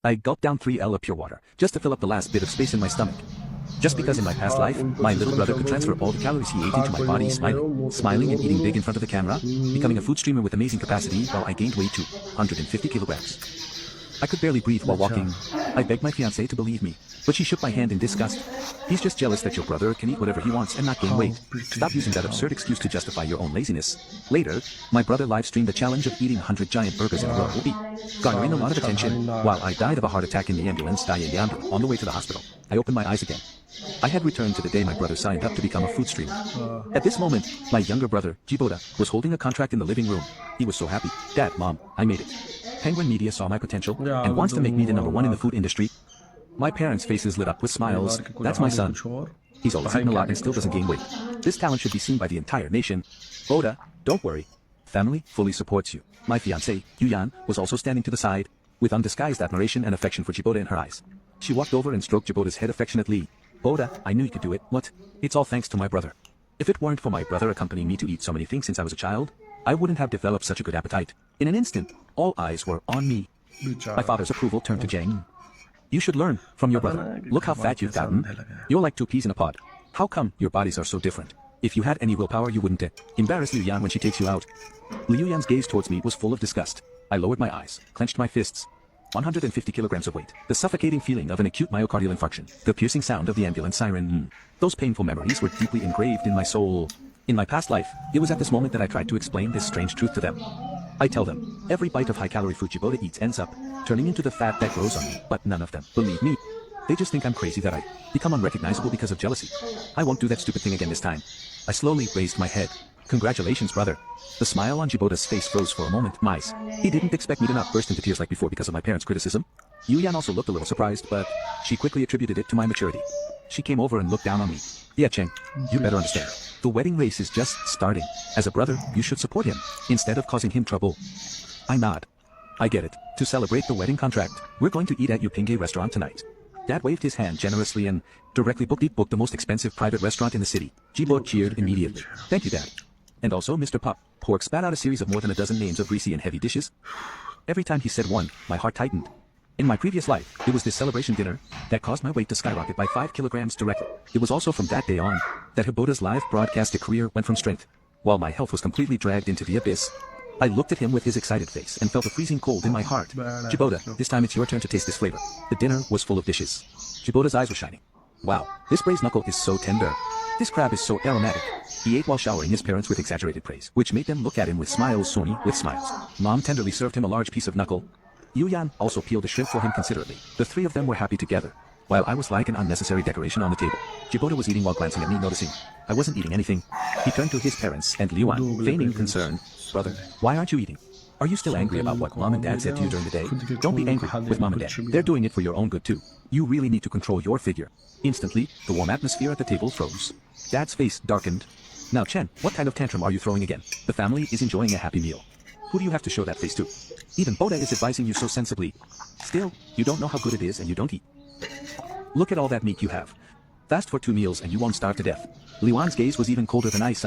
I gulped down 3L of pure water, just to fill up the last bit of space in my stomach. Just because in my past life, my little brother could transfer all the calories he ate into my body smiling and eating big in front of the camera, becoming a food streamer with amazing capacity while I gained weight to 150 kilograms. I could barely breathe while walking. I begged my fiancée to believe me, but she shook my hand in disgust. He's just jealous that your brother can eat whatever he wants and not gain weight. Stop using that absurd excuse to justify your own laziness. Later, my brother live-streamed the challenge of eating 100 giant burgers in a row, garnering a lot of attention, while I died of a heart attack in the ambulance on the way to the hospital. I opened my eyes again. I had returned to the day my brother signed up to become a food streamer. At this moment, my younger brother, Jiboda, was holding a contract in the living room. He was so happy. Dad, Mom, I made it. Penguin Media saw my potential and wants to make me the #1 in the food industry. My parents' faces lit up with smiles. That's my son. He's always eating a lot and still doesn't gain weight. This talent should be seen by the entire nation. Boda, don't worry. Family fully supports you. My fiancée, Yuyan, was also standing to the side, with undisguised admiration and affection for Jiboda in her eyes. She walked over and stroked Jiboda's head affectionately. Boda, I knew you could do it. What? It's all thanks to my brother. If it weren't for my brother accompanying me to eat so many things since I was a child, I wouldn't have developed such a good appetite. In an instant, all eyes were on me. My father's approval turned to Jang. You should learn from your brother. Look how fat you've gotten. You're like 2 peas in a pod. How come your bodies are so different? If you had any willpower, you wouldn't embarrass Liu Yan when she takes you out. Liu Yan's gaze towards me was full of disgust. I lowered my eyes, clenched my fists. 150 kilograms of weight. The suffocating feeling of an acute myocardial infarction. The piercing sound of the ambulance siren. Those painful memories were deeply engraved in my soul. In my past life, it was at this moment that I tried to explain this strange truth to them. I tell them, every bite of high-calorie food Jiboda eats ends up turning into the fat that grows on me, but none of them believe me. They just think I'm crazy that I become unrecognizable because of jealousy. I won't do that stupid thing again this time. I slowly raised my head. Congratulations, brother. The smile on Jiboda's face froze for a moment. He didn't expect me to not burst into tears like before because of my parents' criticism. Yuyan also looked a little surprised, but she quickly attributed it to my maturity. She came over and looked down on me. Yeah, Cheng, you better understand. The wedding race is just starting. As a brother, you should support him, instead of causing him trouble. I nod. I get it. To celebrate the wedding contract, we're going to eat at Yupinge restaurant tonight. Dad waved his hand generously and directly booked the most expensive private restaurant in the city. Jibo cheered immediately. Thank you, Dad. And also Mr. Pop. Pork spat out a series of more than a dozen names of greasy and heavy dishes. Every time he said one, my heart tightened. In my previous life, it was this celebration dinner that caused my weight to skyrocket by 5 kilograms directly. It was also from that day on that Hiboda's live broadcasting career went from strength, while my health was completely dragged into the abyss. I looked at him with his excited face and felt a freezing cold in my heart. Jiboda, this time it's your turn to taste this flavor. The dinner was full of dishes. Jiboda's eyes were shining. Wow, this braised knuckle is so tender. This crab is so aromatic. He ate while showering his parents with exaggerated praise, which made them look at him with smiles. Sony with smiles. Mom tenderly served him a large piece of knuckle. Yuyan also peeled a shrimp for him considerately. The 3 of them were happy together, while I was like an unnecessary decoration on the table. Jiboda was eating while glancing at me, noticing I wasn't eating anything. He turned to his parents and Liuan, feigning concern. Brother, why aren't you eating? Are you still angry about what Mom and Dad said to you during the day? Don't be angry with Mom and Dad. They're doing it for your own good too. You really need to control your figure. Instantly, the warm atmosphere at the table froze. Dad's face darkened. Now Chen, what kind of tantrum are you throwing again? The family is enjoying a happy meal. Who do you have to show that face to? Even Boda is advising you so sensibly. Still, you don't know how good it is and you don't eat. Look at all that meat you have. Fast for 2 meals and you won't starve to death. Liwan's gaze was even colder than ice.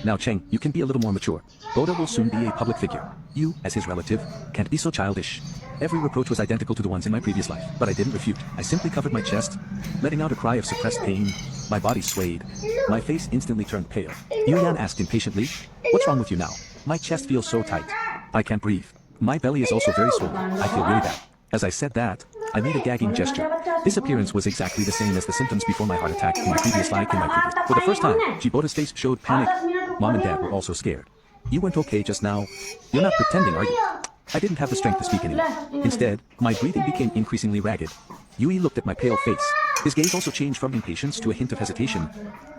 Now Cheng, you can be a little more mature. Boda will soon be a public figure. You, as his relative, can't be so childish. Every reproach was identical to the ones in my previous life, but I didn't refute. I simply covered my chest, letting out a cry of suppressed pain. My body swayed. My face instantly turned pale. Yuyan asked impatiently, what's wrong with you now? My chest feels so tight. I can't breathe. My belly is also very swollen. I feel really bad. As I said that, I made a gagging gesture. This appearance was exactly the same as the symptoms before my heart attack in my previous life. For the first time, Jiboda's face showed panic. Mom and Dad were also scared. You weren't okay just now. You're not pretending, are you? I didn't have the strength to speak anymore. Instead, my breathing became increasingly ragged. Yui looked at my pale face. His gaze also changed from impatience to a hint of hesitation.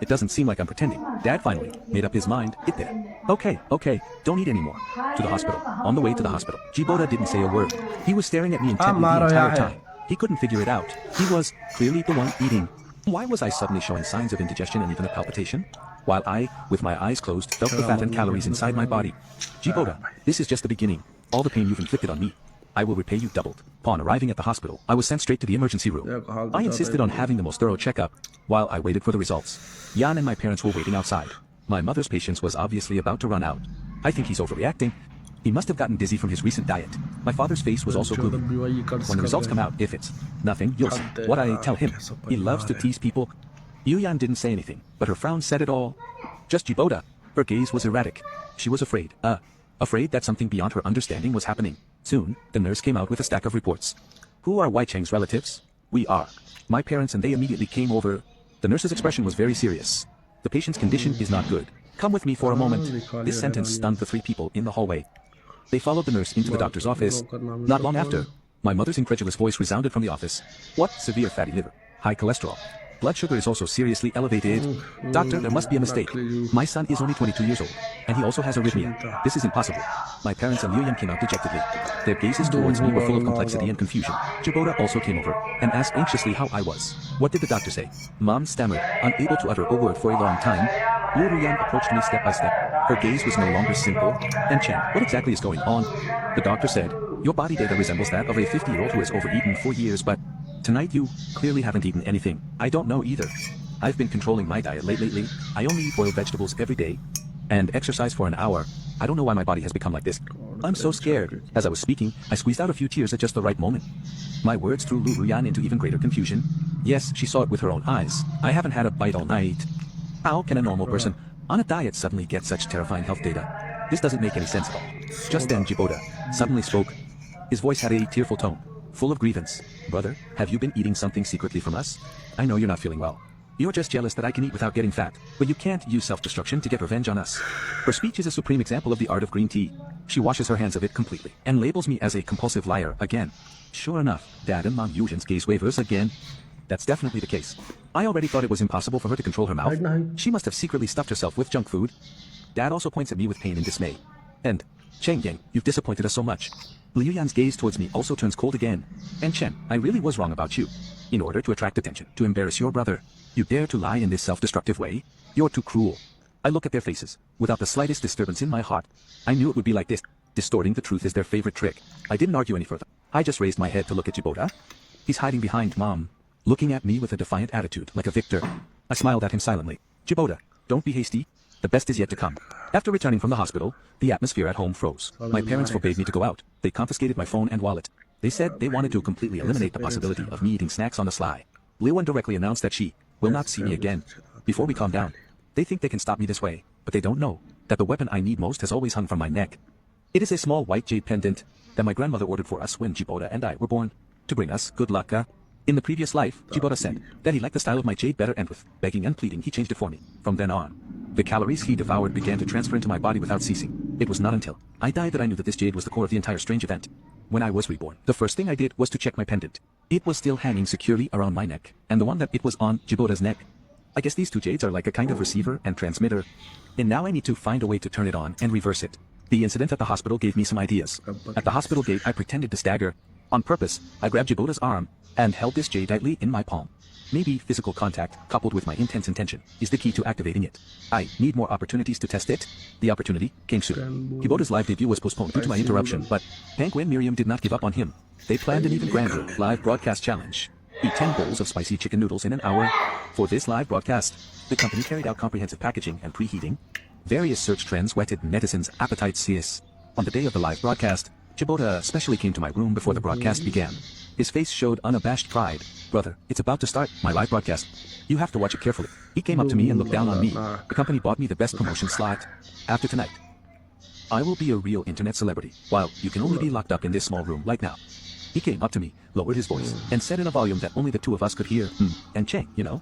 It doesn't seem like I'm pretending. Dad finally made up his mind. It did. Okay, don't eat anymore. To the hospital. On the way to the hospital, Jiboda didn't say a word. He was staring at me intently the entire time. He couldn't figure it out. He was clearly the one eating. Why was I suddenly showing signs of indigestion and even a palpitation? While I, with my eyes closed, felt the fat and calories inside my body. Jiboda, this is just the beginning. All the pain you've inflicted on me, I will repay you doubled. Upon arriving at the hospital, I was sent straight to the emergency room. I insisted on having the most thorough checkup, while I waited for the results. Yan and my parents were waiting outside. My mother's patience was obviously about to run out. I think he's overreacting. He must have gotten dizzy from his recent diet. My father's face was also gloomy. When the results come out, if it's nothing, you'll see. What I tell him, he loves to tease people. Yuyan didn't say anything, but her frown said it all. Just Jiboda. Her gaze was erratic. She was afraid that something beyond her understanding was happening. Soon, the nurse came out with a stack of reports. Who are Wei Cheng's relatives? We are. My parents and they immediately came over. The nurse's expression was very serious. The patient's condition is not good. Come with me for a moment. This sentence stunned the three people in the hallway. They followed the nurse into the doctor's office. Not long after, my mother's incredulous voice resounded from the office. What? Severe fatty liver. High cholesterol. Blood sugar is also seriously elevated. Doctor, there must be a mistake. My son is only 22 years old, and he also has arrhythmia. This is impossible. My parents and Yuyan came out dejectedly. Their gazes towards me were full of complexity and confusion. Jiboda also came over, and asked anxiously how I was. What did the doctor say? Mom stammered, unable to utter a word for a long time. Liu Ruyan approached me step by step. Her gaze was no longer simple. And Chen, what exactly is going on? The doctor said, your body data resembles that of a 50-year-old who has overeaten for years, but tonight you clearly haven't eaten anything. I don't know either. I've been controlling my diet lately. I only eat boiled vegetables every day and exercise for an hour. I don't know why my body has become like this. I'm so scared. As I was speaking, I squeezed out a few tears at just the right moment. My words threw Lu Ruyan into even greater confusion. Yes, she saw it with her own eyes. I haven't had a bite all night. How can a normal person on a diet suddenly get such terrifying health data? This doesn't make any sense at all. Just then Jiboda suddenly spoke. His voice had a tearful tone, full of grievance. Brother, have you been eating something secretly from us? I know you're not feeling well. You're just jealous that I can eat without getting fat, but you can't use self-destruction to get revenge on us. Her speech is a supreme example of the art of green tea. She washes her hands of it completely, and labels me as a compulsive liar again. Sure enough, Dad and Mom Yujan's gaze wavers again. That's definitely the case. I already thought it was impossible for her to control her mouth. She must have secretly stuffed herself with junk food. Dad also points at me with pain and dismay. And, Cheng Yang, you've disappointed us so much. Liu Yan's gaze towards me also turns cold again. And Chen, I really was wrong about you. In order to attract attention, to embarrass your brother, you dare to lie in this self-destructive way? You're too cruel. I look at their faces, without the slightest disturbance in my heart. I knew it would be like this. Distorting the truth is their favorite trick. I didn't argue any further. I just raised my head to look at Jiboda. He's hiding behind Mom, looking at me with a defiant attitude, like a victor. I smiled at him silently. Jiboda, don't be hasty. The best is yet to come. After returning from the hospital, the atmosphere at home froze. My parents forbade me to go out. They confiscated my phone and wallet. They said they wanted to completely eliminate the possibility of me eating snacks on the sly. Liu directly announced that she will not see me again. Before we calm down, they think they can stop me this way, but they don't know that the weapon I need most has always hung from my neck. It is a small white jade pendant that my grandmother ordered for us when Jiboda and I were born, to bring us good luck. In the previous life, Jiboda said that he liked the style of my jade better, and with begging and pleading he changed it for me. From then on, the calories he devoured began to transfer into my body without ceasing. It was not until I died that I knew that this jade was the core of the entire strange event. When I was reborn, the first thing I did was to check my pendant. It was still hanging securely around my neck, and the one that it was on Jiboda's neck. I guess these two jades are like a kind of receiver and transmitter. And now I need to find a way to turn it on and reverse it. The incident at the hospital gave me some ideas. At the hospital gate, I pretended to stagger. On purpose, I grabbed Jiboda's arm and held this jade tightly in my palm. Maybe physical contact, coupled with my intense intention, is the key to activating it. I need more opportunities to test it. The opportunity came soon. Jiboda's live debut was postponed due to my interruption, but Penguin Miriam did not give up on him. They planned an even grander live broadcast challenge. Eat 10 bowls of spicy chicken noodles in an hour. For this live broadcast, the company carried out comprehensive packaging and preheating. Various search trends whetted netizens' appetites. Yes. On the day of the live broadcast, Jiboda especially came to my room before the broadcast began. His face showed unabashed pride. Brother, it's about to start, my live broadcast. You have to watch it carefully. He came up to me and looked down on me. The company bought me the best promotion slot. After tonight, I will be a real internet celebrity, while you can only be locked up in this small room like now. He came up to me, lowered his voice, and said in a volume that only the two of us could hear. And Cheng, you know?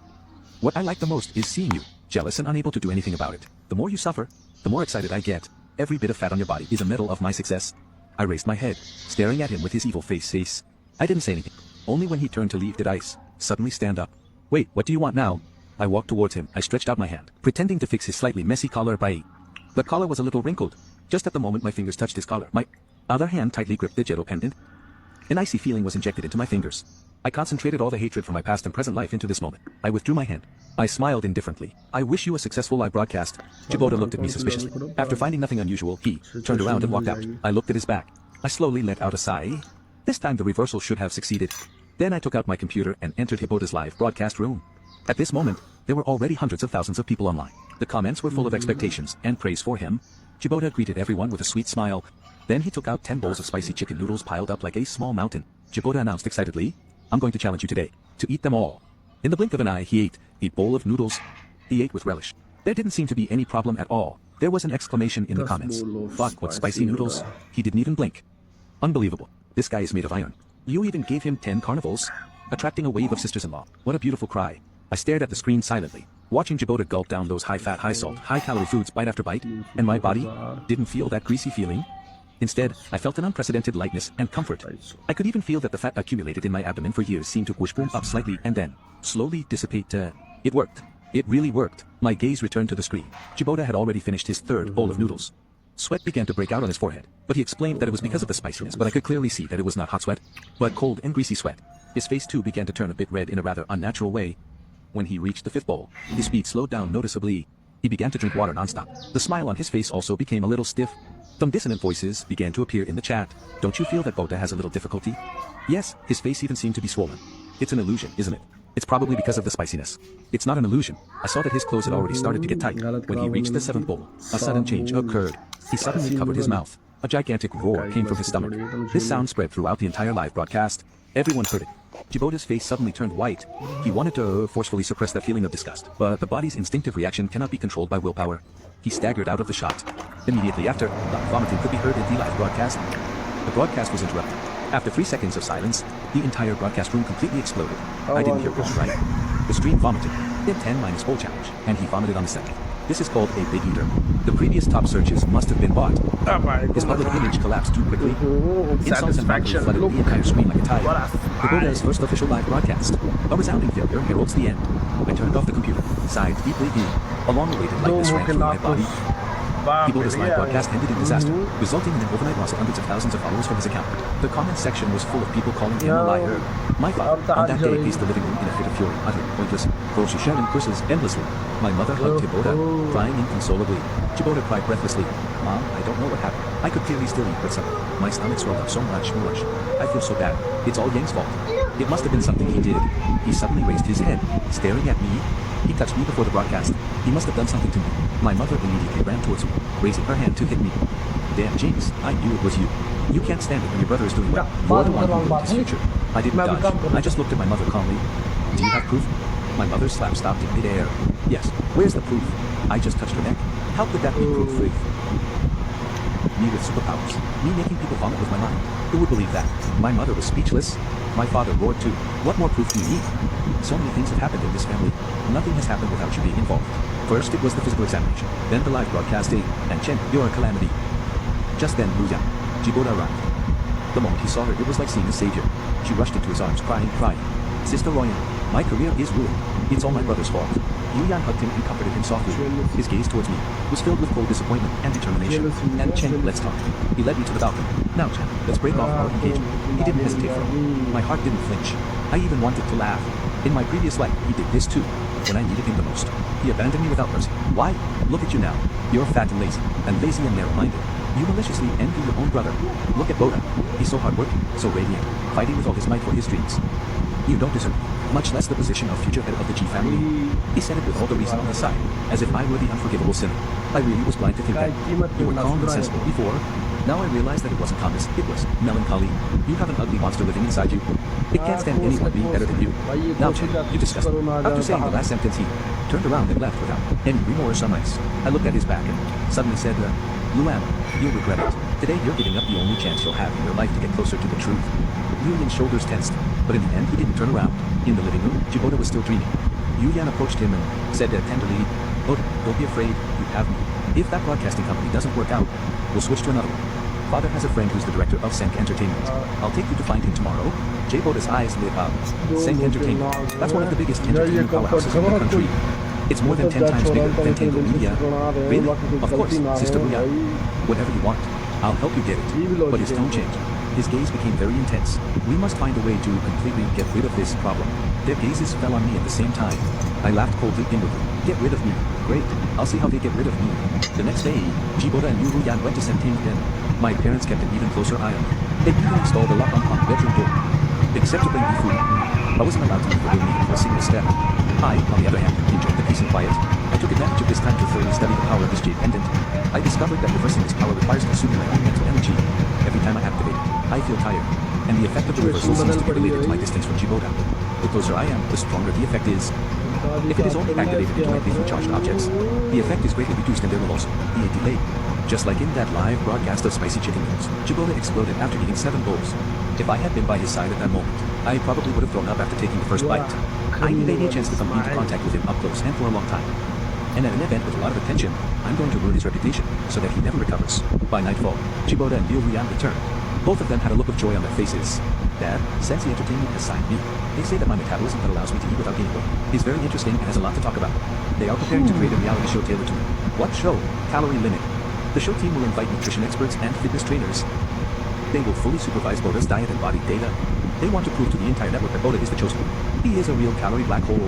What I like the most is seeing you, jealous and unable to do anything about it. The more you suffer, the more excited I get. Every bit of fat on your body is a medal of my success. I raised my head, staring at him with his evil face. I didn't say anything. Only when he turned to leave did I suddenly stand up. Wait, what do you want now? I walked towards him. I stretched out my hand, pretending to fix his slightly messy collar by. The collar was a little wrinkled. Just at the moment my fingers touched his collar, my other hand tightly gripped the jewel pendant. An icy feeling was injected into my fingers. I concentrated all the hatred from my past and present life into this moment. I withdrew my hand. I smiled indifferently. I wish you a successful live broadcast. Jiboda looked at me suspiciously. After finding nothing unusual, he turned around and walked out. I looked at his back. I slowly let out a sigh. This time the reversal should have succeeded. Then I took out my computer and entered Jiboda's live broadcast room. At this moment, there were already hundreds of thousands of people online. The comments were full of expectations and praise for him. Jiboda greeted everyone with a sweet smile. Then he took out 10 bowls of spicy chicken noodles piled up like a small mountain. Jiboda announced excitedly, "I'm going to challenge you today to eat them all." In the blink of an eye, he ate a bowl of noodles. He ate with relish. There didn't seem to be any problem at all. There was an exclamation in the comments. "Fuck, what spicy noodles?" He didn't even blink. Unbelievable. This guy is made of iron. You even gave him 10 carnivals? Attracting a wave of sisters-in-law. What a beautiful cry. I stared at the screen silently, watching Jiboda gulp down those high-fat, high-salt, high-calorie foods bite after bite, and my body didn't feel that greasy feeling. Instead, I felt an unprecedented lightness and comfort. I could even feel that the fat accumulated in my abdomen for years seemed to whoosh up slightly and then slowly dissipate. It worked. It really worked. My gaze returned to the screen. Jiboda had already finished his third bowl of noodles. Sweat began to break out on his forehead, but he explained that it was because of the spiciness, but I could clearly see that it was not hot sweat, but cold and greasy sweat. His face too began to turn a bit red in a rather unnatural way. When he reached the fifth bowl, his speed slowed down noticeably. He began to drink water nonstop. The smile on his face also became a little stiff. Some dissonant voices began to appear in the chat. "Don't you feel that Bota has a little difficulty?" Yes, his face even seemed to be swollen. It's an illusion, isn't it? It's probably because of the spiciness. It's not an illusion. I saw that his clothes had already started to get tight. When he reached the seventh bowl, a sudden change occurred. He suddenly covered his mouth. A gigantic roar came from his stomach. This sound spread throughout the entire live broadcast. Everyone heard it. Jiboda's face suddenly turned white. He wanted to forcefully suppress that feeling of disgust, but the body's instinctive reaction cannot be controlled by willpower. He staggered out of the shot. Immediately after, loud vomiting could be heard in the live broadcast. The broadcast was interrupted. After 3 seconds of silence, the entire broadcast room completely exploded. I didn't hear wrong, right? The stream vomited. Did 10 minus bowl challenge, and he vomited on the second. This is called a big eater. The previous top searches must have been bought. His public image collapsed too quickly. Insults and mockery flooded the entire screen like a tide. Jiboda's first official live broadcast. A resounding failure heralds the end. I turned off the computer, sighed deeply in. A long-awaited lightness ran through my body. Jiboda's live broadcast ended in disaster, resulting in an overnight loss of hundreds of thousands of followers from his account. The comment section was full of people calling him a liar. My father, on that day, paced the living room in a fit of fury, uttering pointless, ferocious and curses endlessly. My mother hugged Jiboda, crying inconsolably. Jiboda cried breathlessly, "Mom, I don't know what happened. I could clearly still eat, but suddenly, my stomach swelled up so much. I feel so bad. It's all Yang's fault. It must have been something he did." He suddenly raised his head, staring at me. He touched me before the broadcast. He must have done something to me. My mother immediately ran towards me, raising her hand to hit me. "Damn, James, I knew it was you. You can't stand it when your brother is doing well. You're the one who ruined his future." I didn't dodge. I just looked at my mother calmly. "Do you have proof?" My mother's slap stopped in midair. "Yes, where's the proof?" I just touched her neck. How could that be proof? Me with superpowers. Me making people vomit with my mind. Who would believe that? My mother was speechless. My father roared too. "What more proof do you need? So many things have happened in this family. Nothing has happened without you being involved. First it was the physical examination, then the live broadcasting, and Chen, you're a calamity." Just then Lu Yan, Jiboda arrived. The moment he saw her, it was like seeing a savior. She rushed into his arms, crying. "Sister Royan, my career is ruined. It's all my brother's fault." Yu Yan hugged him and comforted him softly. His gaze towards me was filled with cold disappointment and determination. "And Chen, let's talk." He led me to the balcony. "Now Chen, let's break off our engagement." He didn't hesitate for a moment. My heart didn't flinch. I even wanted to laugh. In my previous life, he did this too. When I needed him the most, he abandoned me without mercy. Why? Look at you now. You're fat and lazy and narrow-minded. You maliciously envy your own brother. Look at Boda. He's so hardworking, so radiant, fighting with all his might for his dreams. You don't deserve me, much less the position of future head of the G family. He said it with all the reason on his side, as if I were the unforgivable sinner. I really was blind to think that. You were calm and sensible before. Now I realize that it wasn't calmness, it was melancholy. You have an ugly monster living inside you. It can't stand anyone being better than you. Now Chen, you disgust me. After saying the last sentence, he turned around and left without any remorse on ice. I looked at his back and suddenly said, "Luan, you'll regret it. Today you're giving up the only chance you'll have in your life to get closer to the truth." Yu Yan's shoulders tensed, but in the end he didn't turn around. In the living room, Jiboda was still dreaming. Yu Yan approached him and said tenderly, "Boda, don't be afraid, you have me. If that broadcasting company doesn't work out, we'll switch to another one. Father has a friend who's the director of Senk Entertainment. I'll take you to find him tomorrow." Jiboda's eyes lit up. Senk Entertainment. That's one of the biggest entertainment powerhouses in the country. It's more than 10 times bigger than Tango Media. Really? Of course, Sister Ruya. Whatever you want. I'll help you get it. But his tone changed. His gaze became very intense. We must find a way to completely get rid of this problem. Their gazes fell on me at the same time. I laughed coldly inwardly. Get rid of me? Great. I'll see how they get rid of me. The next day, Jiboda and Yu Yan went to Senting Den. My parents kept an even closer eye on me. They even installed a lock on the bedroom door. Except to bring me food. I wasn't allowed to leave the room even for a single step. I, on the other hand, enjoyed the peace and quiet. I took advantage of this time to thoroughly study the power of this jade pendant. I discovered that reversing this power requires consuming my own mental energy. Every time I activate it, I feel tired, and the effect of the reversal seems to be related to my distance from Jiboda. The closer I am, the stronger the effect is. If it is only activated into my briefly charged objects, the effect is greatly reduced and there will also be a delay. Just like in that live broadcast of spicy chicken noodles, Jiboda exploded after eating 7 bowls. If I had been by his side at that moment, I probably would have thrown up after taking the first bite. I need a chance to come into contact with him up close and for a long time. And at an event with a lot of attention, I'm going to ruin his reputation so that he never recovers. By nightfall, Jiboda and Liu Ruyan returned. Both of them had a look of joy on their faces. Dad, Sensi Entertainment has signed me. They say that my metabolism that allows me to eat without gaining weight is very interesting and has a lot to talk about. They are preparing to create a reality show tailored to me. What show? Calorie Limit. The show team will invite nutrition experts and fitness trainers. They will fully supervise Boda's diet and body data. They want to prove to the entire network that Boda is the chosen one. He is a real calorie black hole.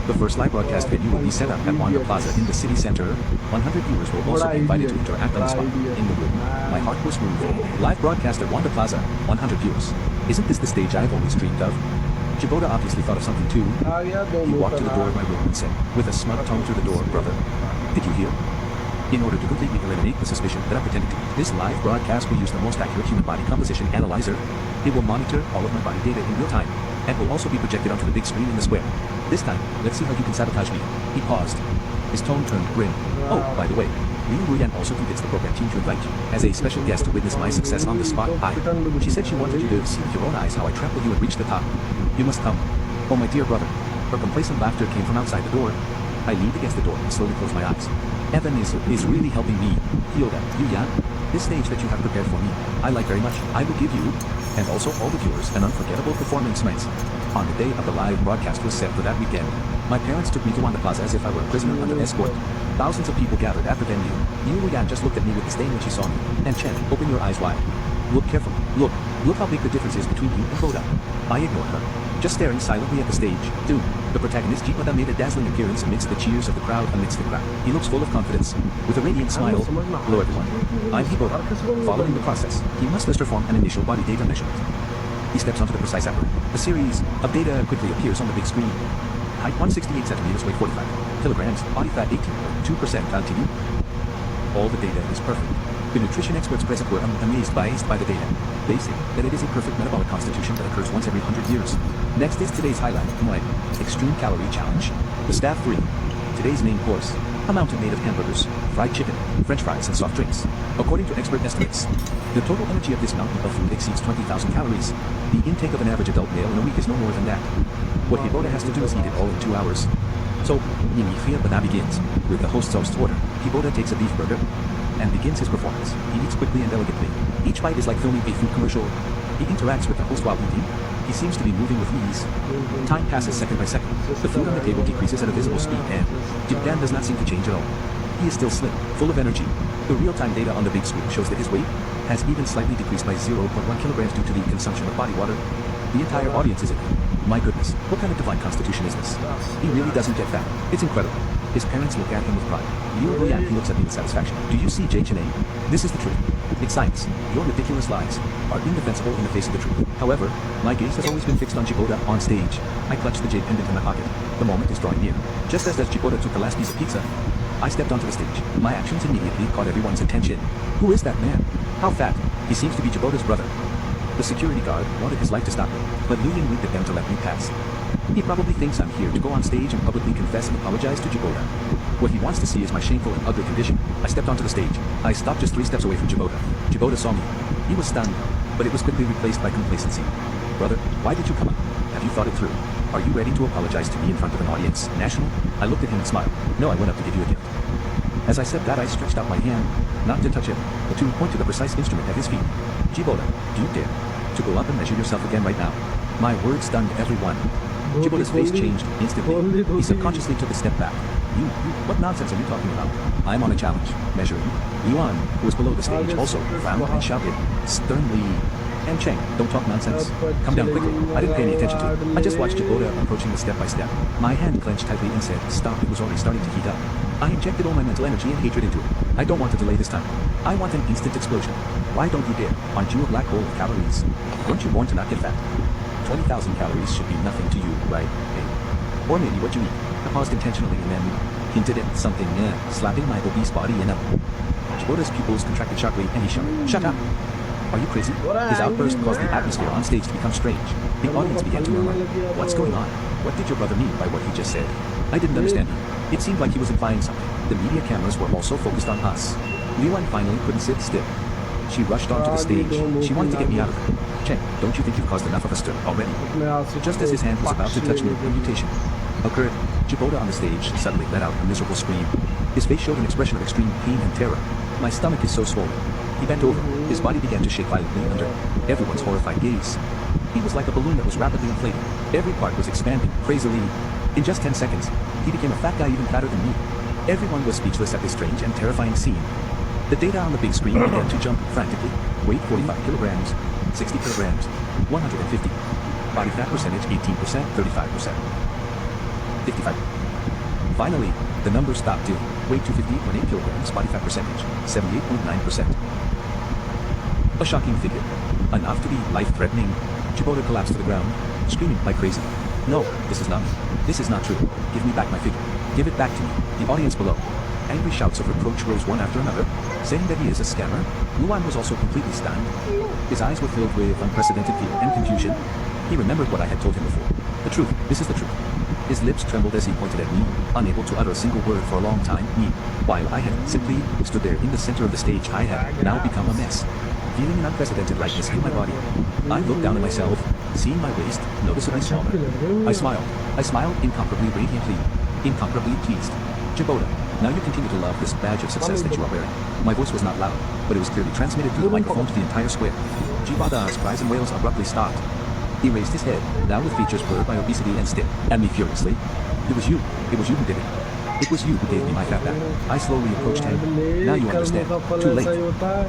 The first live broadcast venue will be set up at Wanda Plaza in the city center. 100 viewers will also be invited to interact on the spot. In the room, my heart was moved. Live broadcast at Wanda Plaza, 100 viewers. Isn't this the stage I've always dreamed of? Jiboda obviously thought of something too. He walked to the door of my room and said, with a smug tone through the door, "Brother, did you hear?" In order to completely eliminate the suspicion that I'm pretending to be, this live broadcast will use the most accurate human body composition analyzer. It will monitor all of my body data in real time, and will also be projected onto the big screen in the square. This time, let's see how you can sabotage me. He paused. His tone turned grim. Oh, by the way, Liu Ruyan also convinced the program team to invite you as a special guest to witness my success on the spot. She said she wanted you to see with your own eyes how I trampled you and reached the top. You must come. Oh my dear brother. Her complacent laughter came from outside the door. I leaned against the door and slowly closed my eyes. Evan is really helping me. Yoda, Yuyan, this stage that you have prepared for me, I like very much. I will give you, and also all the viewers, an unforgettable performance night. On the day of the live broadcast was set for that weekend, my parents took me to Wanda Plaza as if I were a prisoner under escort. Thousands of people gathered at the venue. Yuyan just looked at me with disdain when she saw me. And Chen, open your eyes wide. Look carefully. Look how big the difference is between you and Boda. I ignored her, just staring silently at the stage. Dude, the protagonist Jiboda made a dazzling appearance amidst the cheers of the crowd. He looks full of confidence, with a radiant smile. Hello everyone. I'm Jiboda. Following the process, he must first perform an initial body data measurement. He steps onto the precise apparatus. A series of data quickly appears on the big screen. Height 168 centimeters, weight 45 kilograms, body fat 18.2% LTD. All the data is perfect. The nutrition experts present were amazed by the data. They say that it is a perfect metabolic constitution that occurs once every 100 years. Next is today's highlight, my extreme calorie challenge. The staff 3. Today's main course, a mountain made of hamburgers, fried chicken, french fries, and soft drinks. According to expert estimates, the total energy of this mountain of food exceeds 20,000 calories. The intake of an average adult male in a week is no more than that. What Hiboda has to do is eat it all in 2 hours. So, Bana begins. With the host's order, Hiboda takes a beef burger and begins his performance. He eats quickly and elegantly. Each bite is like filming a food commercial. He interacts with the host while eating. He seems to be moving with ease. Time passes second by second. The food on the table decreases at a visible speed and Jibdan does not seem to change at all. He is still slim, full of energy. The real-time data on the big screen shows that his weight has even slightly decreased by 0.1 kilograms due to the consumption of body water. The entire audience is in. My goodness, what kind of divine constitution is this? He really doesn't get fat. It's incredible. His parents look at him with pride. Liu Ruyan, he looks at me with satisfaction. Do you see, Jay Cheney? This is the truth. It's science. Your ridiculous lies are indefensible in the face of the truth. However, my gaze has always been fixed on Jiboda on stage. I clutch the jade pendant in my pocket. The moment is drawing near. Just as Jiboda took the last piece of pizza, I stepped onto the stage. My actions immediately caught everyone's attention. Who is that man? How fat? He seems to be Jiboda's brother. The security guard wanted his life to stop me, but Luyan winked at them to let me pass. He probably thinks I'm here to go on stage and publicly confess and apologize to Jiboda. What he wants to see is my shameful and ugly condition. I stepped onto the stage. I stopped just 3 steps away from Jiboda. Jiboda saw me. He was stunned, but it was quickly replaced by complacency. Brother, why did you come up? Have you thought it through? Are you ready to apologize to me in front of an audience? National? I looked at him and smiled. No, I went up to give you a gift. As I said that, I stretched out my hand, not to touch him, but to point to the precise instrument at his feet. Jiboda, do you dare to go up and measure yourself again right now? My words stunned everyone. Jiboda's face changed instantly. He subconsciously took a step back. You, what nonsense are you talking about? I'm on a challenge. Measuring. Yuan, who was below the stage, also frowned and shouted sternly. And Cheng, don't talk nonsense. Come down quickly. I didn't pay any attention to it. I just watched Jiboda approaching the step by step. My hand clenched tightly and said, stop, it was already starting to heat up. I injected all my mental energy and hatred into it. I don't want to delay this time. I want an instant explosion. Why don't you dare? Aren't you a black hole of calories? Weren't you born to not get fat? 20,000 calories should be nothing to you, right? Hey. Or maybe what you eat. I paused intentionally and then hinted at something, slapping my obese body in a... Chibota's pupils contracted sharply and he shouted, "Shut up! Are you crazy?" His outburst caused the atmosphere on stage to become strange. The audience began to murmur, "What's going on? What did your brother mean by what he just said?" I didn't understand him. It seemed like he was implying something. The media cameras were also focused on us. Liwan finally couldn't sit still. She rushed onto the stage. She wanted to get me out of it. "Chen, don't you think you've caused enough of a stir already?" Just as his hand was about to touch me, a mutation occurred. Chibota on the stage suddenly let out a miserable scream. His face showed an expression of extreme pain and terror. "My stomach is so swollen." He bent over. His body began to shake violently under everyone's horrified gaze. He was like a balloon that was rapidly inflating. Every part was expanding, crazily. In just 10 seconds, he became a fat guy even fatter than me. Everyone was speechless at this strange and terrifying scene. The data on the big screen began to jump frantically. Weight 45 kilograms, 60 kilograms, 150. Body fat percentage 18%, 35%, 55. Finally, the numbers stopped to weight 250.8 kilograms, body fat percentage 78.9%. A shocking figure. Enough to be life-threatening. Chibota collapsed to the ground, screaming like crazy. "No, this is not me. This is not true. Give me back my figure. Give it back to me." The audience below. Angry shouts of reproach rose one after another, saying that he is a scammer. Luan was also completely stunned. His eyes were filled with unprecedented fear and confusion. He remembered what I had told him before. The truth, this is the truth. His lips trembled as he pointed at me, unable to utter a single word for a long time. Me, while I had simply stood there in the center of the stage, I had now become a mess. Feeling an unprecedented lightness in my body, I looked down at myself, seeing my waist noticeably smaller. I smiled. I smiled incomparably radiantly, incomparably pleased. "Chibota, now you continue to love this badge of success that you are wearing." My voice was not loud, but it was clearly transmitted through the microphone to the entire square. Chibota's cries and wails abruptly stopped. He raised his head, now with features blurred by obesity and stiff, at me furiously. It was you who did it. It was you who gave me my fat back." I slowly approached him. "Now you understand. Too late.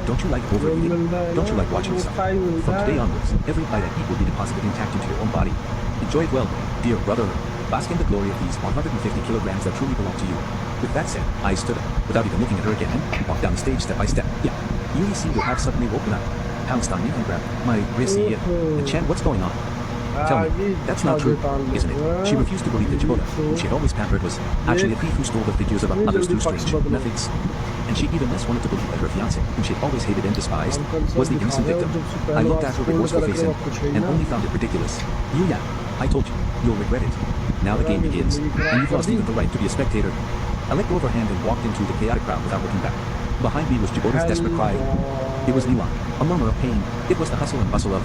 Don't you like overeating? Don't you like watching yourself? From today onwards, every bite I eat will be deposited intact into your own body. Enjoy it well, dear brother. Bask in the glory of these 150 kilograms that truly belong to you." With that said, I stood up, without even looking at her again, and walked down the stage step by step. Yeah, Yui seemed to have suddenly woken up, pounced on me and grabbed my wrist. And Chen, what's going on? Tell me, that's not true, isn't it? She refused to believe that Chibota, who she had always pampered, was actually a thief who stole the figures of others through strange methods. And she even less wanted to believe that her fiancé, whom she had always hated and despised, was the innocent victim. I looked at her remorseful face and only found it ridiculous. "Yuya, I told you, you'll regret it. Now the game begins, and you've lost even the right to be a spectator." I let go of her hand and walked into the chaotic crowd without looking back. Behind me was Chibota's desperate cry. It was Liwan, a murmur of pain. It was the hustle and bustle of